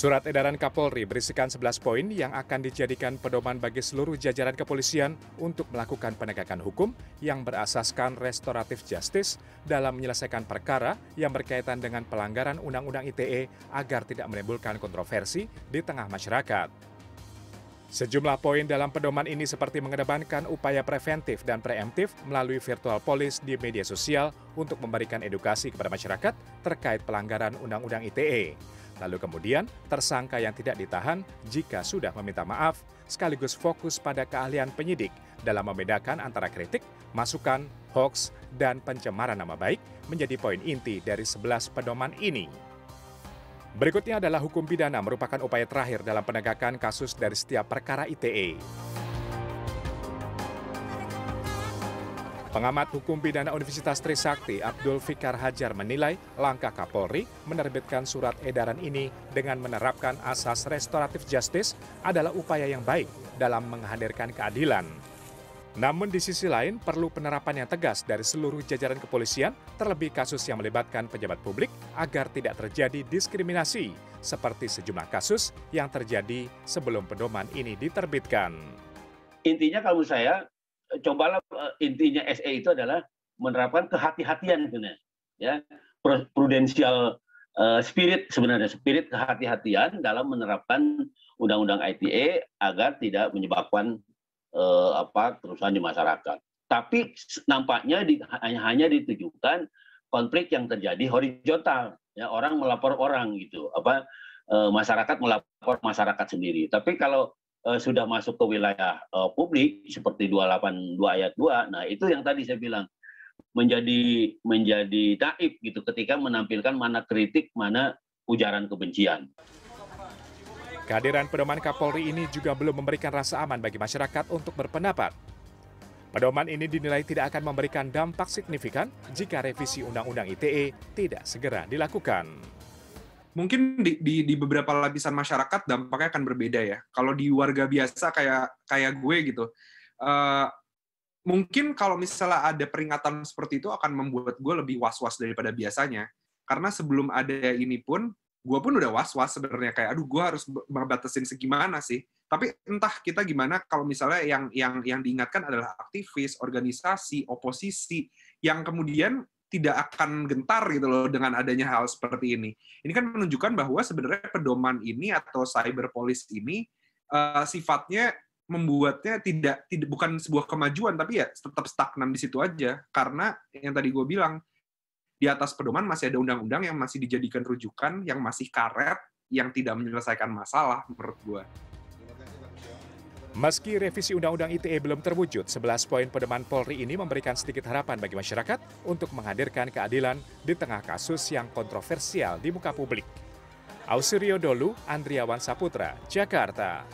Surat edaran Kapolri berisikan 11 poin yang akan dijadikan pedoman bagi seluruh jajaran kepolisian untuk melakukan penegakan hukum yang berasaskan restoratif justice dalam menyelesaikan perkara yang berkaitan dengan pelanggaran Undang-Undang ITE agar tidak menimbulkan kontroversi di tengah masyarakat. Sejumlah poin dalam pedoman ini seperti mengedepankan upaya preventif dan preemptif melalui virtual police di media sosial untuk memberikan edukasi kepada masyarakat terkait pelanggaran Undang-Undang ITE. Lalu kemudian, tersangka yang tidak ditahan jika sudah meminta maaf, sekaligus fokus pada keahlian penyidik dalam membedakan antara kritik, masukan, hoaks, dan pencemaran nama baik menjadi poin inti dari 11 pedoman ini. Berikutnya adalah hukum pidana merupakan upaya terakhir dalam penegakan kasus dari setiap perkara ITE. Pengamat hukum pidana Universitas Trisakti, Abdul Fikar Hajar menilai langkah Kapolri menerbitkan surat edaran ini dengan menerapkan asas restoratif justice adalah upaya yang baik dalam menghadirkan keadilan. Namun di sisi lain perlu penerapan yang tegas dari seluruh jajaran kepolisian, terlebih kasus yang melibatkan pejabat publik agar tidak terjadi diskriminasi, seperti sejumlah kasus yang terjadi sebelum pedoman ini diterbitkan. Intinya kalau saya, cobalah intinya SE itu adalah menerapkan kehati-hatian sebenarnya, ya, prudensial spirit sebenarnya, spirit kehati-hatian dalam menerapkan Undang-Undang ITE agar tidak menyebabkan kerusuhan di masyarakat. Tapi nampaknya hanya ditujukan konflik yang terjadi horizontal, ya, orang melapor orang gitu, masyarakat melapor masyarakat sendiri. Tapi kalau sudah masuk ke wilayah publik seperti 282 ayat 2, nah itu yang tadi saya bilang menjadi naif gitu ketika menampilkan mana kritik, mana ujaran kebencian. Kehadiran pedoman Kapolri ini juga belum memberikan rasa aman bagi masyarakat untuk berpendapat. Pedoman ini dinilai tidak akan memberikan dampak signifikan jika revisi Undang-Undang ITE tidak segera dilakukan. Mungkin di beberapa lapisan masyarakat dampaknya akan berbeda ya. Kalau di warga biasa kayak gue gitu, mungkin kalau misalnya ada peringatan seperti itu akan membuat gue lebih was-was daripada biasanya. Karena sebelum ada ini pun, gue pun udah was-was sebenarnya, kayak aduh gue harus membatasin segimana sih. Tapi entah kita gimana kalau misalnya yang diingatkan adalah aktivis, organisasi, oposisi yang kemudian tidak akan gentar gitu loh dengan adanya hal seperti ini. Ini kan menunjukkan bahwa sebenarnya pedoman ini atau cyber police ini sifatnya membuatnya tidak bukan sebuah kemajuan, tapi ya tetap stagnan di situ aja. Karena yang tadi gue bilang, di atas pedoman masih ada undang-undang yang masih dijadikan rujukan, yang masih karet, yang tidak menyelesaikan masalah menurut gue. Meski revisi Undang-Undang ITE belum terwujud, 11 poin pedoman Polri ini memberikan sedikit harapan bagi masyarakat untuk menghadirkan keadilan di tengah kasus yang kontroversial di muka publik. Ausirio Dolu, Andriawan Saputra, Jakarta.